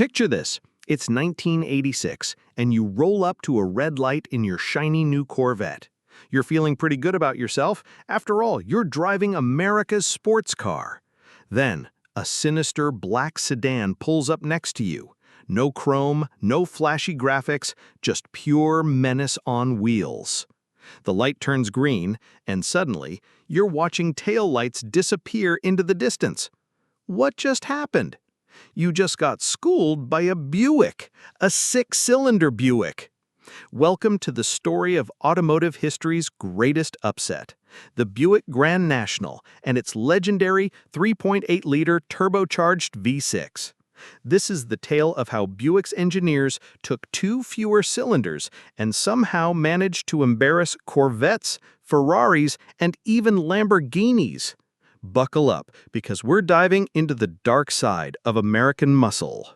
Picture this. It's 1986, and you roll up to a red light in your shiny new Corvette. You're feeling pretty good about yourself. After all, you're driving America's sports car. Then, a sinister black sedan pulls up next to you. No chrome, no flashy graphics, just pure menace on wheels. The light turns green, and suddenly, you're watching taillights disappear into the distance. What just happened? You just got schooled by a Buick, a 6-cylinder Buick. Welcome to the story of automotive history's greatest upset, the Buick Grand National and its legendary 3.8-liter turbocharged V6. This is the tale of how Buick's engineers took 2 fewer cylinders and somehow managed to embarrass Corvettes, Ferraris, and even Lamborghinis. Buckle up, because we're diving into the dark side of American muscle.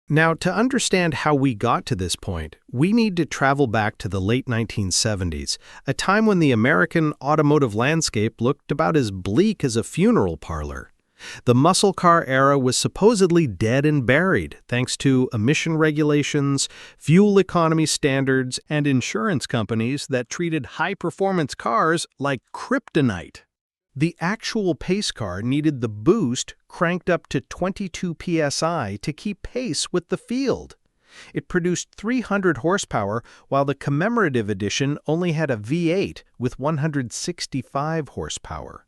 Now, to understand how we got to this point, we need to travel back to the late 1970s, a time when the American automotive landscape looked about as bleak as a funeral parlor. The muscle car era was supposedly dead and buried thanks to emission regulations, fuel economy standards, and insurance companies that treated high-performance cars like kryptonite. The actual pace car needed the boost cranked up to 22 psi to keep pace with the field. It produced 300 horsepower, while the commemorative edition only had a V8 with 165 horsepower.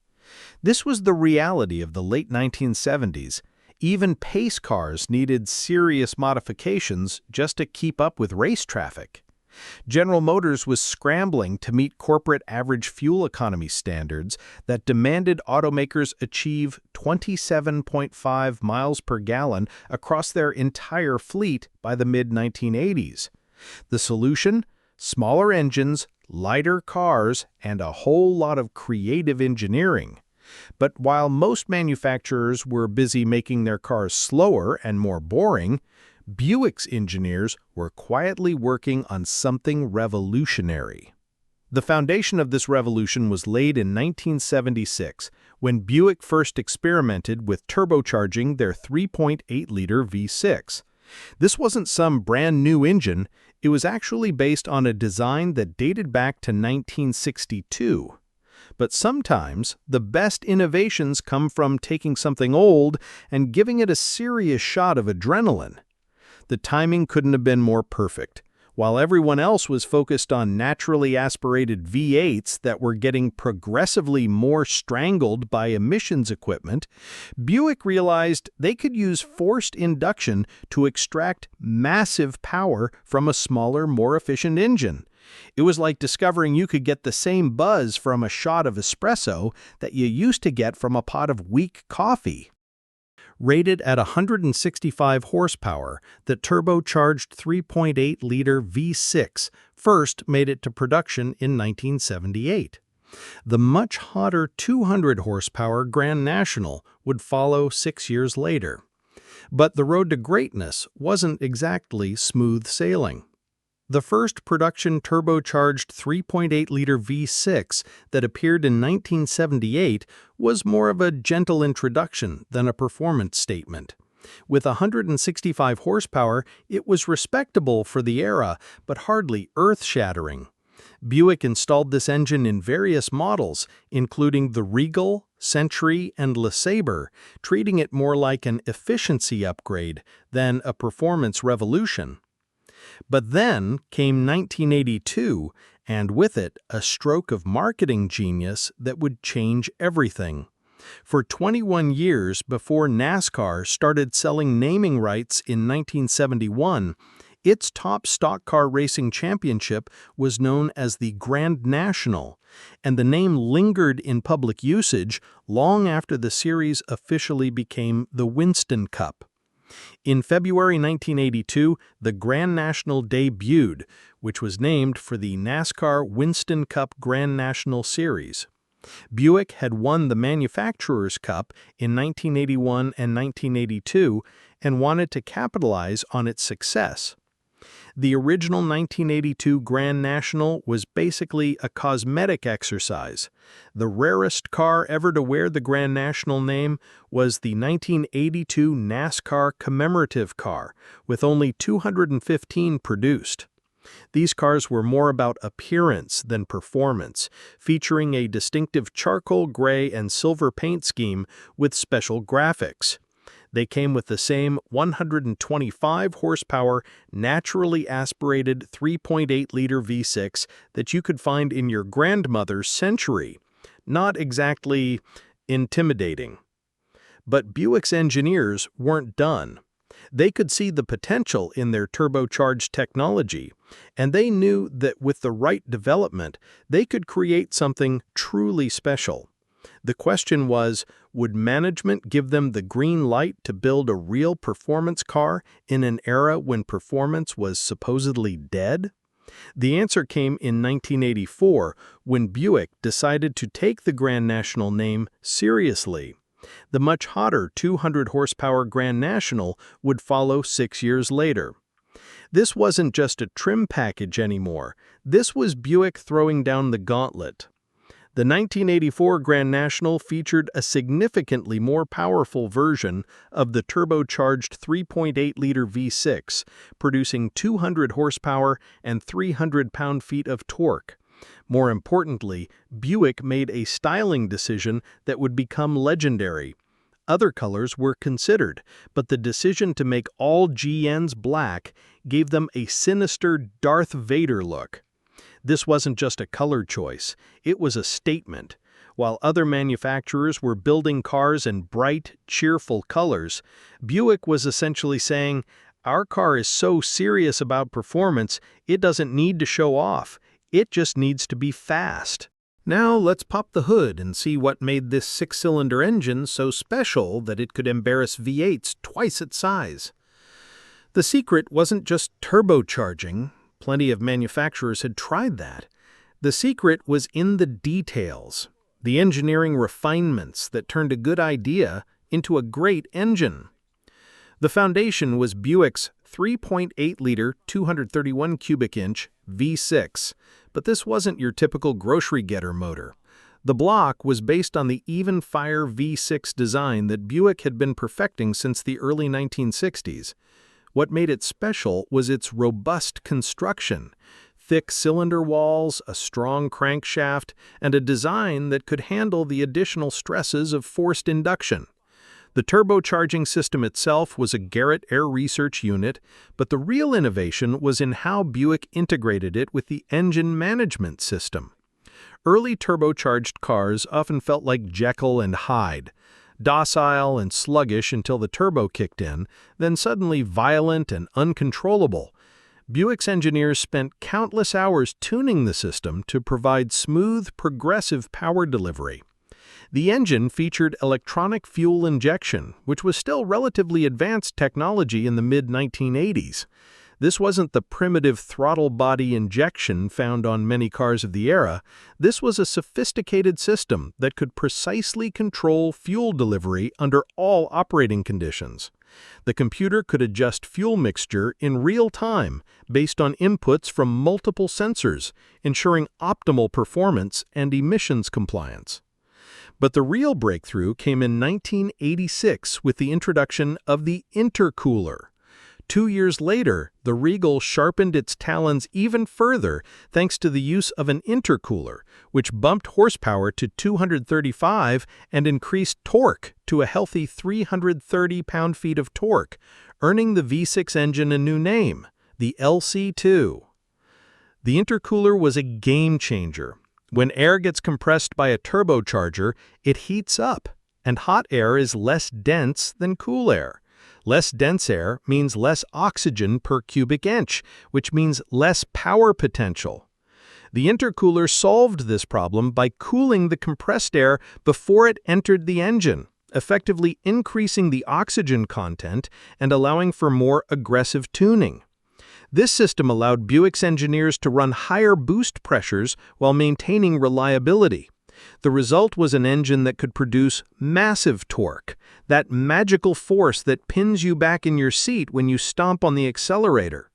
This was the reality of the late 1970s. Even pace cars needed serious modifications just to keep up with race traffic. General Motors was scrambling to meet corporate average fuel economy standards that demanded automakers achieve 27.5 miles per gallon across their entire fleet by the mid-1980s. The solution? Smaller engines, lighter cars, and a whole lot of creative engineering. But while most manufacturers were busy making their cars slower and more boring, Buick's engineers were quietly working on something revolutionary. The foundation of this revolution was laid in 1976, when Buick first experimented with turbocharging their 3.8-liter V6. This wasn't some brand-new engine, it was actually based on a design that dated back to 1962. But sometimes, the best innovations come from taking something old and giving it a serious shot of adrenaline. The timing couldn't have been more perfect. While everyone else was focused on naturally aspirated V8s that were getting progressively more strangled by emissions equipment, Buick realized they could use forced induction to extract massive power from a smaller, more efficient engine. It was like discovering you could get the same buzz from a shot of espresso that you used to get from a pot of weak coffee. Rated at 165 horsepower, the turbocharged 3.8-liter V6 first made it to production in 1978. The much hotter 200 horsepower Grand National would follow 6 years later. But the road to greatness wasn't exactly smooth sailing. The first production turbocharged 3.8-liter V6 that appeared in 1978 was more of a gentle introduction than a performance statement. With 165 horsepower, it was respectable for the era, but hardly earth-shattering. Buick installed this engine in various models, including the Regal, Century, and LeSabre, treating it more like an efficiency upgrade than a performance revolution. But then came 1982, and with it, a stroke of marketing genius that would change everything. For 21 years before NASCAR started selling naming rights in 1971, its top stock car racing championship was known as the Grand National, and the name lingered in public usage long after the series officially became the Winston Cup. In February 1982, the Grand National debuted, which was named for the NASCAR Winston Cup Grand National Series. Buick had won the Manufacturers' Cup in 1981 and 1982 and wanted to capitalize on its success. The original 1982 Grand National was basically a cosmetic exercise. The rarest car ever to wear the Grand National name was the 1982 NASCAR commemorative car, with only 215 produced. These cars were more about appearance than performance, featuring a distinctive charcoal gray and silver paint scheme with special graphics. They came with the same 125 horsepower, naturally aspirated 3.8-liter V6 that you could find in your grandmother's Century. Not exactly intimidating. But Buick's engineers weren't done. They could see the potential in their turbocharged technology, and they knew that with the right development, they could create something truly special. The question was, would management give them the green light to build a real performance car in an era when performance was supposedly dead? The answer came in 1984 when Buick decided to take the Grand National name seriously. The much hotter 200-horsepower Grand National would follow 6 years later. This wasn't just a trim package anymore. This was Buick throwing down the gauntlet. The 1984 Grand National featured a significantly more powerful version of the turbocharged 3.8-liter V6, producing 200 horsepower and 300 pound-feet of torque. More importantly, Buick made a styling decision that would become legendary. Other colors were considered, but the decision to make all GNs black gave them a sinister Darth Vader look. This wasn't just a color choice, it was a statement. While other manufacturers were building cars in bright, cheerful colors, Buick was essentially saying, "Our car is so serious about performance, it doesn't need to show off. It just needs to be fast." Now let's pop the hood and see what made this six-cylinder engine so special that it could embarrass V8s twice its size. The secret wasn't just turbocharging. Plenty of manufacturers had tried that. The secret was in the details, the engineering refinements that turned a good idea into a great engine. The foundation was Buick's 3.8-liter, 231 cubic inch V6, but this wasn't your typical grocery-getter motor. The block was based on the even-fire V6 design that Buick had been perfecting since the early 1960s. What made it special was its robust construction, thick cylinder walls, a strong crankshaft, and a design that could handle the additional stresses of forced induction. The turbocharging system itself was a Garrett Air Research unit, but the real innovation was in how Buick integrated it with the engine management system. Early turbocharged cars often felt like Jekyll and Hyde, docile and sluggish until the turbo kicked in, then suddenly violent and uncontrollable. Buick's engineers spent countless hours tuning the system to provide smooth, progressive power delivery. The engine featured electronic fuel injection, which was still relatively advanced technology in the mid-1980s. This wasn't the primitive throttle body injection found on many cars of the era. This was a sophisticated system that could precisely control fuel delivery under all operating conditions. The computer could adjust fuel mixture in real time based on inputs from multiple sensors, ensuring optimal performance and emissions compliance. But the real breakthrough came in 1986 with the introduction of the intercooler. 2 years later, the Regal sharpened its talons even further thanks to the use of an intercooler, which bumped horsepower to 235 and increased torque to a healthy 330 pound-feet of torque, earning the V6 engine a new name, the LC2. The intercooler was a game-changer. When air gets compressed by a turbocharger, it heats up, and hot air is less dense than cool air. Less dense air means less oxygen per cubic inch, which means less power potential. The intercooler solved this problem by cooling the compressed air before it entered the engine, effectively increasing the oxygen content and allowing for more aggressive tuning. This system allowed Buick's engineers to run higher boost pressures while maintaining reliability. The result was an engine that could produce massive torque, that magical force that pins you back in your seat when you stomp on the accelerator.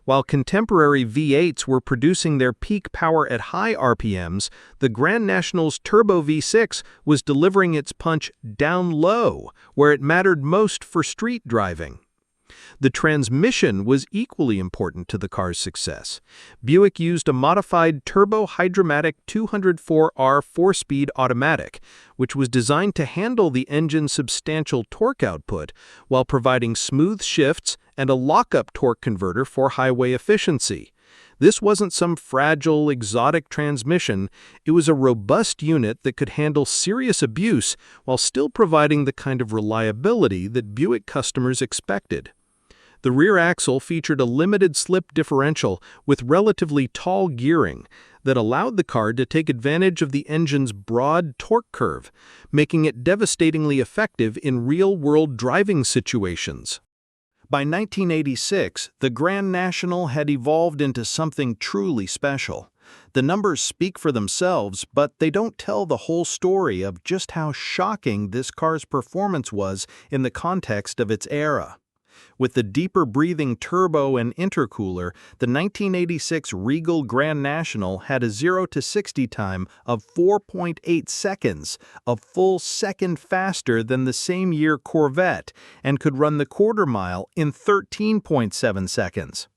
While contemporary V8s were producing their peak power at high RPMs, the Grand National's Turbo V6 was delivering its punch down low, where it mattered most for street driving. The transmission was equally important to the car's success. Buick used a modified turbo-hydromatic 204R 4-speed automatic, which was designed to handle the engine's substantial torque output while providing smooth shifts and a lockup torque converter for highway efficiency. This wasn't some fragile, exotic transmission. It was a robust unit that could handle serious abuse while still providing the kind of reliability that Buick customers expected. The rear axle featured a limited slip differential with relatively tall gearing that allowed the car to take advantage of the engine's broad torque curve, making it devastatingly effective in real-world driving situations. By 1986, the Grand National had evolved into something truly special. The numbers speak for themselves, but they don't tell the whole story of just how shocking this car's performance was in the context of its era. With the deeper-breathing turbo and intercooler, the 1986 Regal Grand National had a 0-60 time of 4.8 seconds, a full second faster than the same-year Corvette, and could run the quarter mile in 13.7 seconds.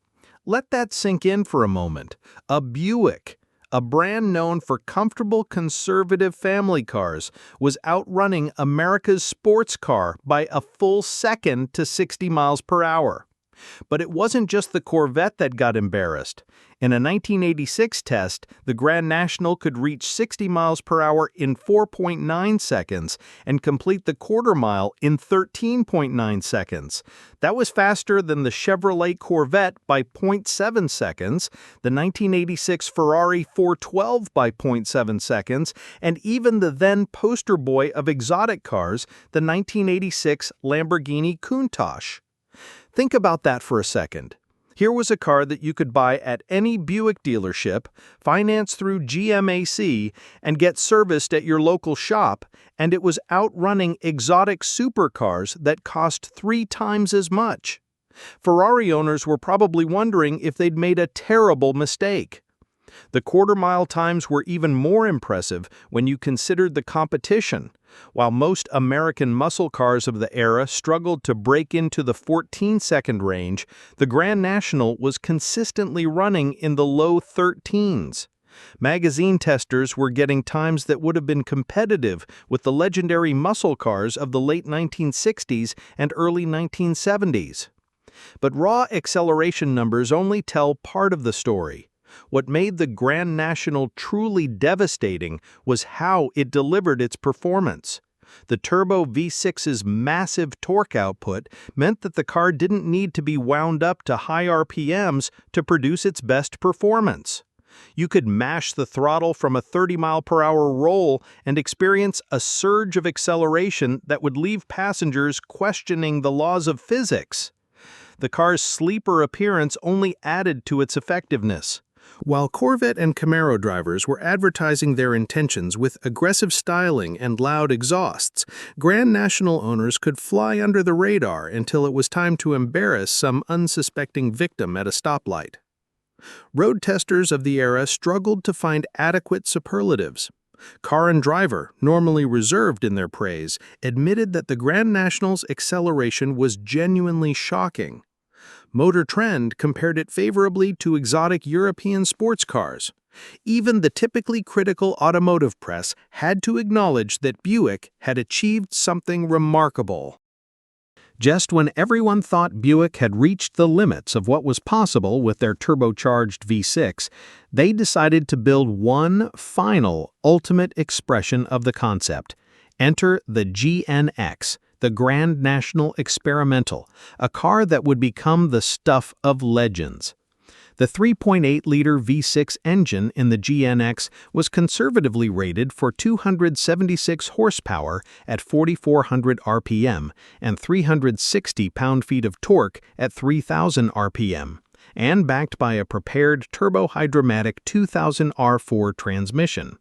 Let that sink in for a moment. A Buick, a brand known for comfortable conservative family cars, was outrunning America's sports car by a full second to 60 miles per hour. But it wasn't just the Corvette that got embarrassed. In a 1986 test, the Grand National could reach 60 miles per hour in 4.9 seconds and complete the quarter mile in 13.9 seconds. That was faster than the Chevrolet Corvette by 0.7 seconds, the 1986 Ferrari 412 by 0.7 seconds, and even the then poster boy of exotic cars, the 1986 Lamborghini Countach. Think about that for a second. Here was a car that you could buy at any Buick dealership, finance through GMAC, and get serviced at your local shop, and it was outrunning exotic supercars that cost 3 times as much. Ferrari owners were probably wondering if they'd made a terrible mistake. The quarter-mile times were even more impressive when you considered the competition. While most American muscle cars of the era struggled to break into the 14-second range, the Grand National was consistently running in the low 13s. Magazine testers were getting times that would have been competitive with the legendary muscle cars of the late 1960s and early 1970s. But raw acceleration numbers only tell part of the story. What made the Grand National truly devastating was how it delivered its performance. The Turbo V6's massive torque output meant that the car didn't need to be wound up to high RPMs to produce its best performance. You could mash the throttle from a 30-mile-per-hour roll and experience a surge of acceleration that would leave passengers questioning the laws of physics. The car's sleeper appearance only added to its effectiveness. While Corvette and Camaro drivers were advertising their intentions with aggressive styling and loud exhausts, Grand National owners could fly under the radar until it was time to embarrass some unsuspecting victim at a stoplight. Road testers of the era struggled to find adequate superlatives. Car and Driver, normally reserved in their praise, admitted that the Grand National's acceleration was genuinely shocking. Motor Trend compared it favorably to exotic European sports cars. Even the typically critical automotive press had to acknowledge that Buick had achieved something remarkable. Just when everyone thought Buick had reached the limits of what was possible with their turbocharged V6, they decided to build one final, ultimate expression of the concept. Enter the GNX, the Grand National Experimental, a car that would become the stuff of legends. The 3.8-liter V6 engine in the GNX was conservatively rated for 276 horsepower at 4,400 RPM and 360 pound-feet of torque at 3,000 RPM, and backed by a prepared turbo-hydromatic 2000 R4 transmission.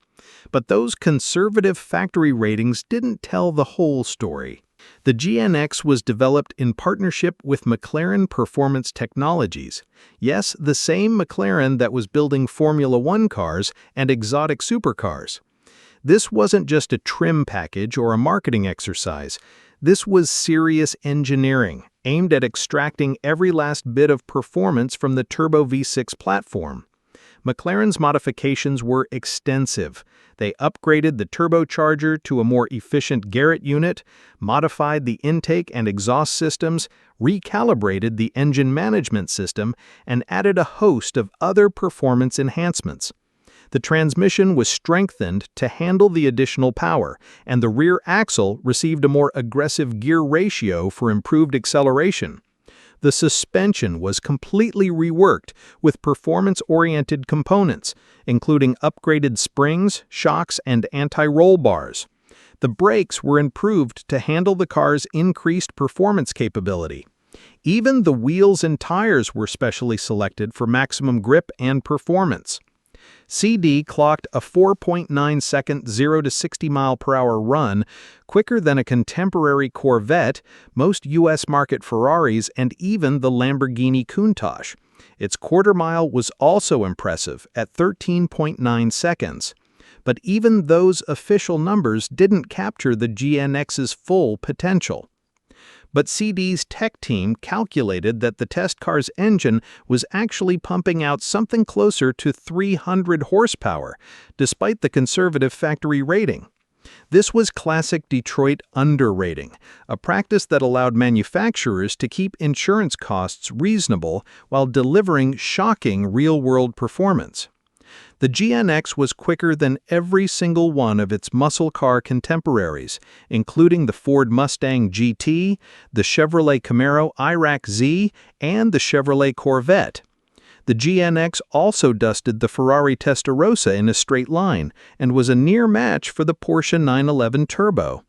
But those conservative factory ratings didn't tell the whole story. The GNX was developed in partnership with McLaren Performance Technologies. Yes, the same McLaren that was building Formula One cars and exotic supercars. This wasn't just a trim package or a marketing exercise. This was serious engineering, aimed at extracting every last bit of performance from the Turbo V6 platform. McLaren's modifications were extensive. They upgraded the turbocharger to a more efficient Garrett unit, modified the intake and exhaust systems, recalibrated the engine management system, and added a host of other performance enhancements. The transmission was strengthened to handle the additional power, and the rear axle received a more aggressive gear ratio for improved acceleration. The suspension was completely reworked with performance-oriented components, including upgraded springs, shocks, and anti-roll bars. The brakes were improved to handle the car's increased performance capability. Even the wheels and tires were specially selected for maximum grip and performance. CD clocked a 4.9-second 0 to 60 mile-per-hour run, quicker than a contemporary Corvette, most U.S. market Ferraris, and even the Lamborghini Countach. Its quarter-mile was also impressive at 13.9 seconds. But even those official numbers didn't capture the GNX's full potential. But CD's tech team calculated that the test car's engine was actually pumping out something closer to 300 horsepower, despite the conservative factory rating. This was classic Detroit underrating, a practice that allowed manufacturers to keep insurance costs reasonable while delivering shocking real-world performance. The GNX was quicker than every single one of its muscle car contemporaries, including the Ford Mustang GT, the Chevrolet Camaro IRAC-Z, and the Chevrolet Corvette. The GNX also dusted the Ferrari Testarossa in a straight line and was a near match for the Porsche 911 Turbo.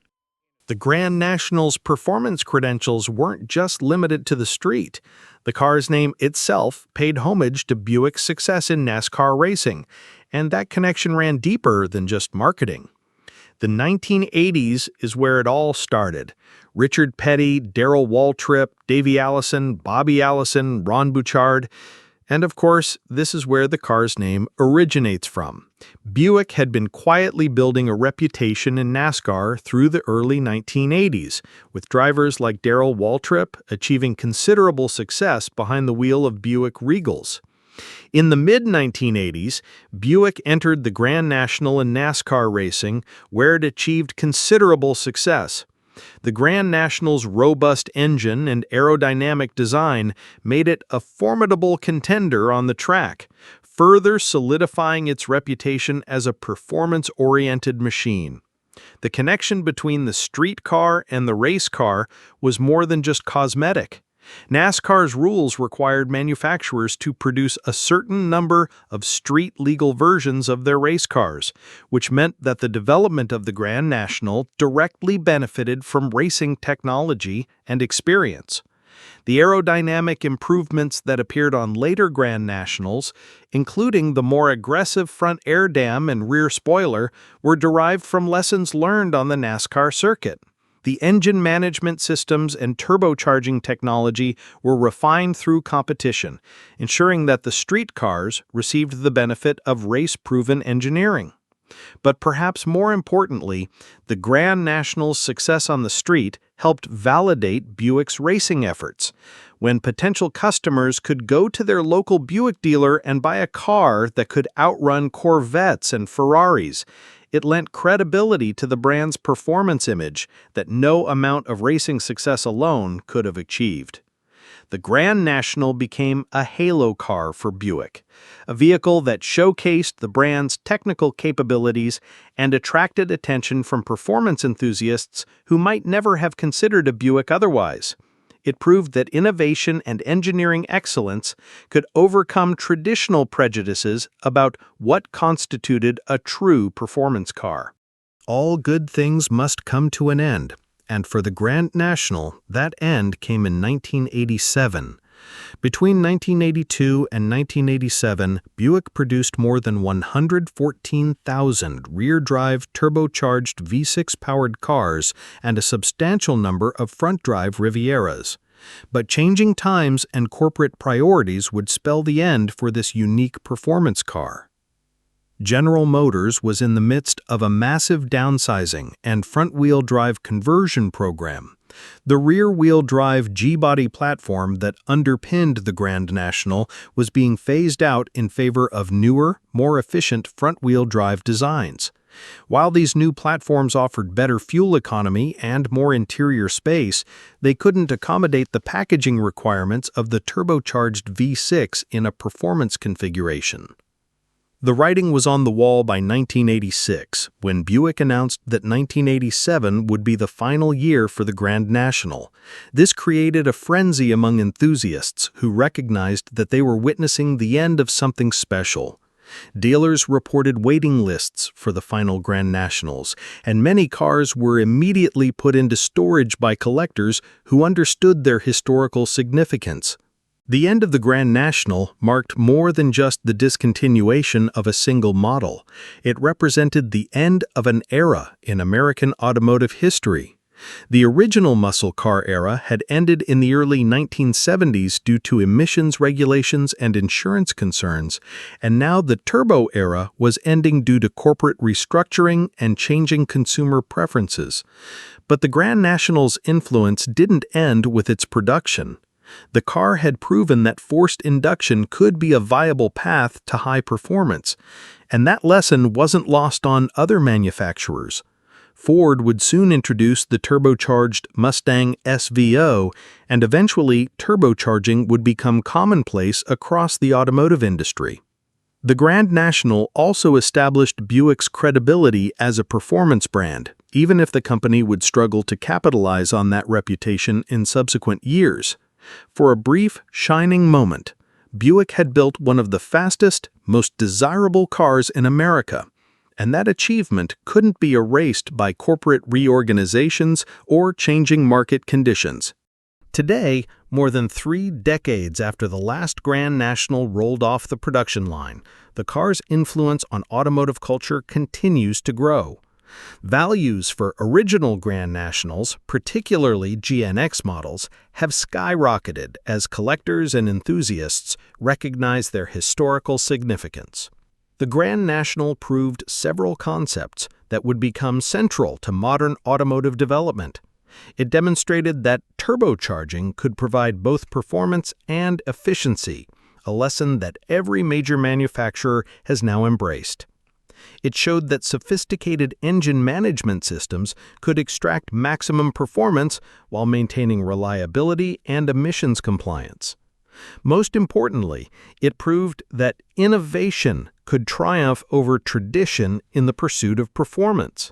The Grand National's performance credentials weren't just limited to the street. The car's name itself paid homage to Buick's success in NASCAR racing, and that connection ran deeper than just marketing. The 1980s is where it all started. Richard Petty, Darrell Waltrip, Davey Allison, Bobby Allison, Ron Bouchard. And of course, this is where the car's name originates from. Buick had been quietly building a reputation in NASCAR through the early 1980s, with drivers like Darrell Waltrip achieving considerable success behind the wheel of Buick Regals. In the mid-1980s, Buick entered the Grand National in NASCAR racing, where it achieved considerable success. The Grand National's robust engine and aerodynamic design made it a formidable contender on the track, further solidifying its reputation as a performance-oriented machine. The connection between the street car and the race car was more than just cosmetic. NASCAR's rules required manufacturers to produce a certain number of street-legal versions of their race cars, which meant that the development of the Grand National directly benefited from racing technology and experience. The aerodynamic improvements that appeared on later Grand Nationals, including the more aggressive front air dam and rear spoiler, were derived from lessons learned on the NASCAR circuit. The engine management systems and turbocharging technology were refined through competition, ensuring that the street cars received the benefit of race-proven engineering. But perhaps more importantly, the Grand National's success on the street helped validate Buick's racing efforts. When potential customers could go to their local Buick dealer and buy a car that could outrun Corvettes and Ferraris, it lent credibility to the brand's performance image that no amount of racing success alone could have achieved. The Grand National became a halo car for Buick, a vehicle that showcased the brand's technical capabilities and attracted attention from performance enthusiasts who might never have considered a Buick otherwise. It proved that innovation and engineering excellence could overcome traditional prejudices about what constituted a true performance car. All good things must come to an end, and for the Grand National, that end came in 1987. Between 1982 and 1987, Buick produced more than 114,000 rear-drive turbocharged V6-powered cars and a substantial number of front-drive Rivieras. But changing times and corporate priorities would spell the end for this unique performance car. General Motors was in the midst of a massive downsizing and front-wheel drive conversion program. The rear-wheel drive G-body platform that underpinned the Grand National was being phased out in favor of newer, more efficient front-wheel drive designs. While these new platforms offered better fuel economy and more interior space, they couldn't accommodate the packaging requirements of the turbocharged V6 in a performance configuration. The writing was on the wall by 1986, when Buick announced that 1987 would be the final year for the Grand National. This created a frenzy among enthusiasts who recognized that they were witnessing the end of something special. Dealers reported waiting lists for the final Grand Nationals, and many cars were immediately put into storage by collectors who understood their historical significance. The end of the Grand National marked more than just the discontinuation of a single model. It represented the end of an era in American automotive history. The original muscle car era had ended in the early 1970s due to emissions regulations and insurance concerns, and now the turbo era was ending due to corporate restructuring and changing consumer preferences. But the Grand National's influence didn't end with its production. The car had proven that forced induction could be a viable path to high performance, and that lesson wasn't lost on other manufacturers. Ford would soon introduce the turbocharged Mustang SVO, and eventually turbocharging would become commonplace across the automotive industry. The Grand National also established Buick's credibility as a performance brand, even if the company would struggle to capitalize on that reputation in subsequent years. For a brief, shining moment, Buick had built one of the fastest, most desirable cars in America, and that achievement couldn't be erased by corporate reorganizations or changing market conditions. Today, more than 3 decades after the last Grand National rolled off the production line, the car's influence on automotive culture continues to grow. Values for original Grand Nationals, particularly GNX models, have skyrocketed as collectors and enthusiasts recognize their historical significance. The Grand National proved several concepts that would become central to modern automotive development. It demonstrated that turbocharging could provide both performance and efficiency, a lesson that every major manufacturer has now embraced. It showed that sophisticated engine management systems could extract maximum performance while maintaining reliability and emissions compliance. Most importantly, it proved that innovation could triumph over tradition in the pursuit of performance.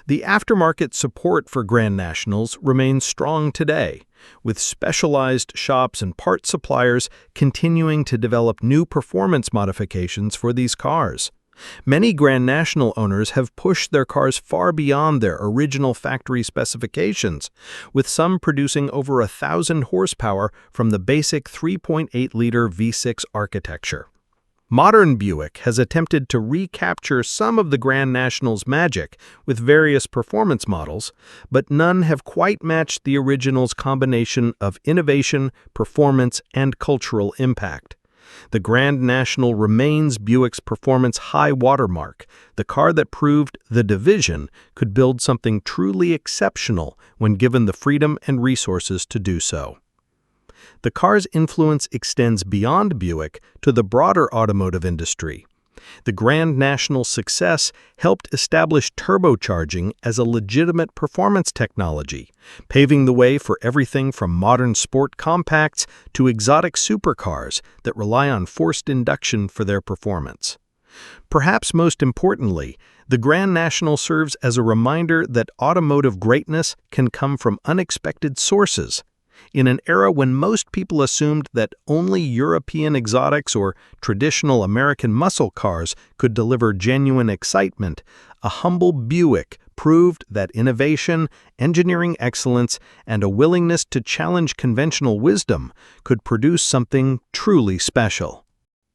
The aftermarket support for Grand Nationals remains strong today, with specialized shops and part suppliers continuing to develop new performance modifications for these cars. Many Grand National owners have pushed their cars far beyond their original factory specifications, with some producing over 1,000 horsepower from the basic 3.8-liter V6 architecture. Modern Buick has attempted to recapture some of the Grand National's magic with various performance models, but none have quite matched the original's combination of innovation, performance, and cultural impact. The Grand National remains Buick's performance high watermark, the car that proved the division could build something truly exceptional when given the freedom and resources to do so. The car's influence extends beyond Buick to the broader automotive industry. The Grand National's success helped establish turbocharging as a legitimate performance technology, paving the way for everything from modern sport compacts to exotic supercars that rely on forced induction for their performance. Perhaps most importantly, the Grand National serves as a reminder that automotive greatness can come from unexpected sources. In an era when most people assumed that only European exotics or traditional American muscle cars could deliver genuine excitement, a humble Buick proved that innovation, engineering excellence, and a willingness to challenge conventional wisdom could produce something truly special.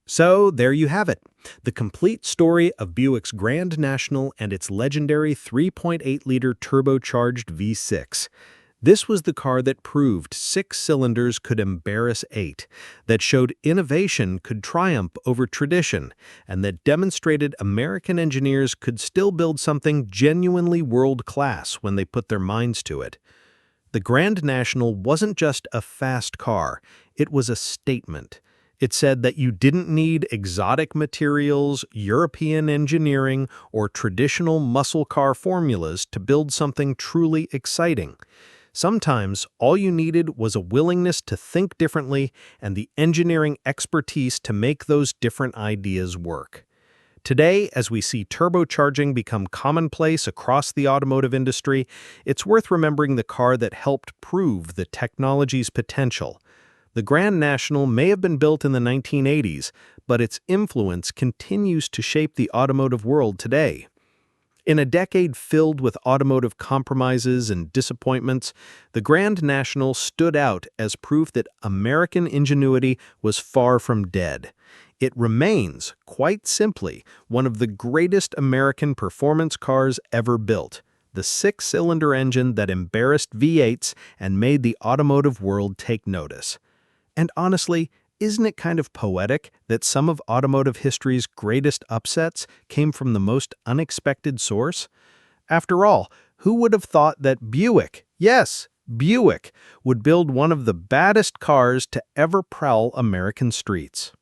So there you have it, the complete story of Buick's Grand National and its legendary 3.8-liter turbocharged V6. This was the car that proved 6 cylinders could embarrass 8, that showed innovation could triumph over tradition, and that demonstrated American engineers could still build something genuinely world-class when they put their minds to it. The Grand National wasn't just a fast car, it was a statement. It said that you didn't need exotic materials, European engineering, or traditional muscle car formulas to build something truly exciting. Sometimes all you needed was a willingness to think differently and the engineering expertise to make those different ideas work. Today, as we see turbocharging become commonplace across the automotive industry, it's worth remembering the car that helped prove the technology's potential. The Grand National may have been built in the 1980s, but its influence continues to shape the automotive world today. In a decade filled with automotive compromises and disappointments, the Grand National stood out as proof that American ingenuity was far from dead. It remains, quite simply, one of the greatest American performance cars ever built, the 6-cylinder engine that embarrassed V8s and made the automotive world take notice. And honestly, isn't it kind of poetic that some of automotive history's greatest upsets came from the most unexpected source? After all, who would have thought that Buick, yes, Buick, would build one of the baddest cars to ever prowl American streets?